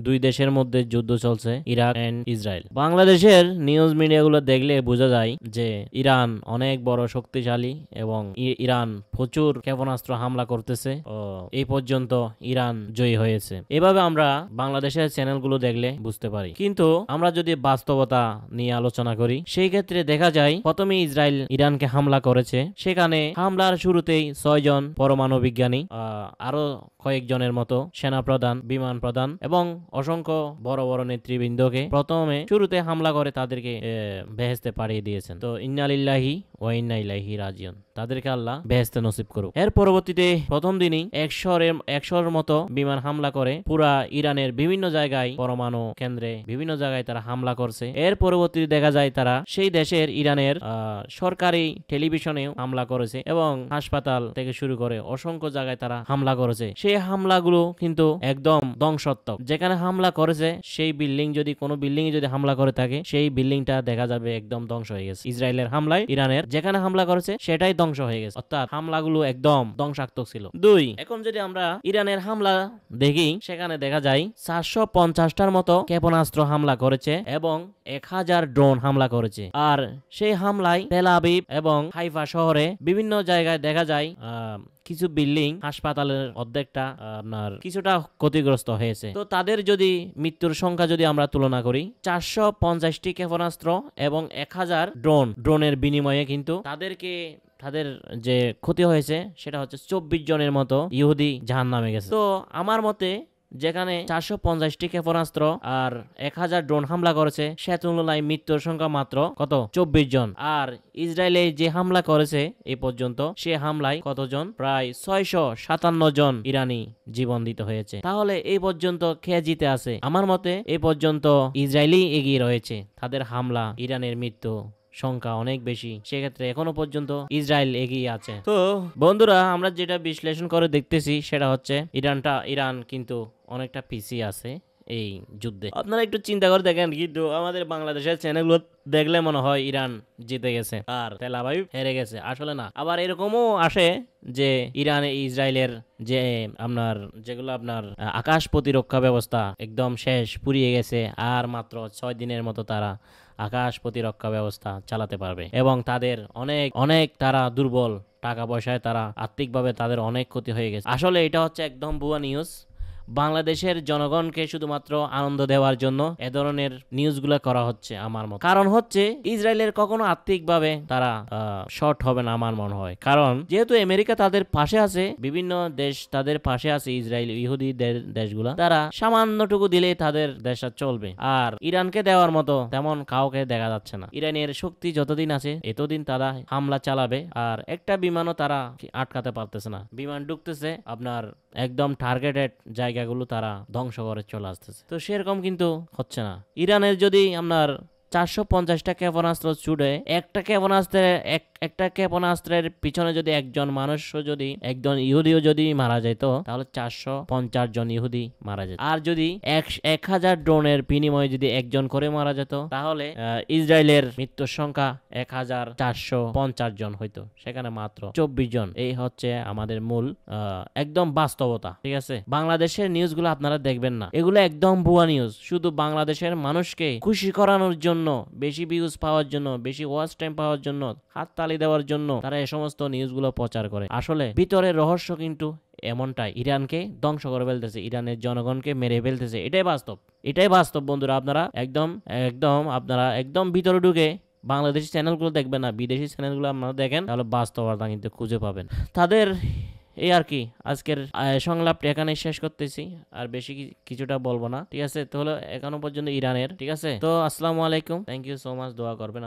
দুই দেশের মধ্যে যুদ্ধ চলছে, ইরাক এন্ড ইসরায়েল। বাংলাদেশের নিউজ মিডিয়াগুলো দেখলে বোঝা যায় যে ইরান অনেক বড় শক্তিশালী এবং ইরান প্রচুর ক্ষেপণাস্ত্র হামলা করতেছে। এই পর্যন্ত ইরান জয়ী হয়েছে, এভাবে আমরা বাংলাদেশের চ্যানেলগুলো দেখলে বুঝতে পারি। কিন্তু আমরা যদি বাস্তবতা নিয়ে আলোচনা করি, সেই ক্ষেত্রে দেখা যায় প্রথমে ইসরায়েল ইরানকে হামলা করেছে। সেখানে হামলার শুরুতেই 6 জন পরমাণু বিজ্ঞানী, আরো কয়েকজনের মতো সেনাপ্রধান, বিমান প্রধান এবং অসংখ্য বড় বড় নেতৃবৃন্দকে প্রথমে শুরুতে হামলা করে তাদেরকে বেহেশতে পাঠিয়ে দিয়েছেন। তো ইন্না লিল্লাহি ওয়া ইন্না ইলাইহি রাজিউন, তাদেরকে আল্লাহ বেহেশতে নসিব করুক। এর পরবর্তীতে প্রথম দিনই 100-এর মতো বিমান হামলা করে পুরা ইরানের বিভিন্ন জায়গায়, পরমাণু কেন্দ্রে বিভিন্ন জায়গায় তারা হামলা করছে। এর পরবর্তীতে দেখা যায় তারা সেই দেশের ইরানের সরকারি টেলিভিশনেও হামলা করেছে এবং হাসপাতাল থেকে শুরু করে অসংখ্য জায়গায় তারা হামলা করেছে। সেই হামলাগুলো কিন্তু একদম ধ্বংসাত্মক। যেখানে হামলা করেছে সেই বিল্ডিং, যদি কোনো বিল্ডিং এ যদি হামলা করে থাকে, সেই বিল্ডিংটা দেখা যাবে একদম ধ্বংস হয়ে গেছে। ইসরায়েলের হামলায় ইরানের যেখানে হামলা করেছে সেটাই ধ্বংস হয়ে গেছে, অর্থাৎ হামলাগুলো একদম ধ্বংসাত্মক ছিল। এখন যদি আমরা ইরানের হামলা দেখি, সেখানে দেখা যায় 450টার মতো ক্ষেপণাস্ত্র হামলা করেছে এবং 1000 ড্রোন হামলা করেছে। আর সেই হামলায় তেল আবিব এবং হাইফা শহরে বিভিন্ন জায়গায় দেখা যায় কিছু বিল্ডিং, হাসপাতালের অর্ধেকটা আপনার কিছুটা ক্ষতিগ্রস্ত হয়েছে। তো তাদের যদি মৃত্যুর সংখ্যা যদি আমরা তুলনা করি, 450টি ক্ষেপণাস্ত্র এবং 1000 ড্রোনের বিনিময়ে কিন্তু তাদের যে ক্ষতি হয়েছে সেটা হচ্ছে 24 জনের মতো ইহুদি জাহান্নামে গেছে। তো আমার মতে যেখানে 450টি ক্ষেপণাস্ত্র আর 1000 ড্রোন হামলা করেছে, সে তুলনায় মৃত্যুর সংখ্যা মাত্র কত? 24 জন। আর ইসরায়েলে যে হামলা করেছে এই পর্যন্ত, সে হামলায় কতজন? প্রায় 657 জন ইরানি জীবন দিতে হয়েছে। তাহলে এই পর্যন্ত কে জিতে আছে? আমার মতে এই পর্যন্ত ইসরায়েলই এগিয়ে রয়েছে। তাদের হামলা, ইরানের মৃত্যু সংখ্যা অনেক বেশি, সেক্ষেত্রে এখনো পর্যন্ত ইসরায়েল এগিয়ে আছে। তো বন্ধুরা, আমরা যেটা বিশ্লেষণ করে দেখতেছি সেটা হচ্ছে ইরান কিন্তু অনেকটা পিছিয়ে আছে এই যুদ্ধে। আপনারা একটু চিন্তা করে দেখেন, কিন্তু আমাদের বাংলাদেশের চ্যানেলগুলো দেখলে মনে হয় ইরান জিতে গেছে আর তেল আবিব হেরে গেছে। আসলে না। আবার এরকমও আসে যে ইরান ইসরায়েলের যে যেগুলো আকাশ প্রতিরক্ষা ব্যবস্থা একদম শেষ, পুড়িয়ে গেছে, আর মাত্র 6 দিনের মতো তারা আকাশ প্রতিরক্ষা ব্যবস্থা চালাতে পারবে এবং তাদের অনেক অনেক তারা দুর্বল, টাকা পয়সায় তারা আর্থিকভাবে তাদের অনেক ক্ষতি হয়ে গেছে। আসলে এটা হচ্ছে একদম ভুয়া নিউজ। বাংলাদেশের জনগণকে শুধুমাত্র আনন্দ দেওয়ার জন্য এ ধরনের নিউজগুলো করা হচ্ছে আমার মত। কারণ হচ্ছে ইসরায়েলের কখনো আর্থিকভাবে তারা শর্ট হবে না আমার মনে হয়। কারণ যেহেতু আমেরিকা তাদের পাশে আছে, বিভিন্ন দেশ তাদের পাশে আছে, ইসরায়েল ইহুদি দেশগুলা, তারা সামান্যটুকু দিলে তাদের দেশটা চলবে। আর ইরানকে দেওয়ার মতো তেমন কাউকে দেখা যাচ্ছে না। ইরানের শক্তি যতদিন আছে এতদিন তারা হামলা চালাবে, আর একটা বিমানও তারা আটকাতে পারতেছে না। বিমান ঢুকতেছে, আপনার একদম টার্গেটেড জায়গাগুলো তারা ধ্বংস করে চলে আসতেছে। তো সেরকম কিন্তু হচ্ছে না। ইরানের যদি 450টা ক্ষেপণাস্ত্র ছুড়ে, একটা ক্ষেপণাস্ত্রের পিছনে যদি একজন মানুষও, যদি একজন ইহুদিও যদি মারা যেত, তাহলে 450 জন ইহুদি মারা যেত। আর যদি 1000 ড্রোনের বিনিময়ে যদি একজন করে মারা যেত, তাহলে ইসরায়েলের মৃত্যুর সংখ্যা 1450 জন হইতো, সেখানে মাত্র 24 জন। এই হচ্ছে আমাদের মূল একদম বাস্তবতা। ঠিক আছে, বাংলাদেশের নিউজগুলো আপনারা দেখবেন না, এগুলো একদম ভুয়া নিউজ। শুধু বাংলাদেশের মানুষকে খুশি করানোর জন্য, বেশি ভিউজ পাওয়ার জন্য, বেশি ওয়াচ টাইম পাওয়ার জন্য, হাততালি দেওয়ার জন্য তারা এই সমস্ত নিউজগুলো প্রচার করে। আসলে ভিতরের রহস্য কিন্তু এমনটাই, ইরানকে ধ্বংস করে ফেলতেছে, ইরানের জনগণকে মেরে ফেলতেছে। এটাই বাস্তব বন্ধুরা। আপনারা একদম ভিতরে ঢুকে বাংলাদেশি চ্যানেলগুলো দেখবেন না, বিদেশি চ্যানেলগুলো আপনারা দেখেন, তাহলে বাস্তবতা কিন্তু খুঁজে পাবেন তাদের। এই আর কি, আজকের সংলাপটা এখানে শেষ করতেছি, আর বেশি কিছুটা বলবো না। ঠিক আছে, তো হলো এখনো পর্যন্ত ইরানের। ঠিক আছে, তো আসসালামু আলাইকুম, থ্যাংক ইউ সো মাচ, দোয়া করবেন।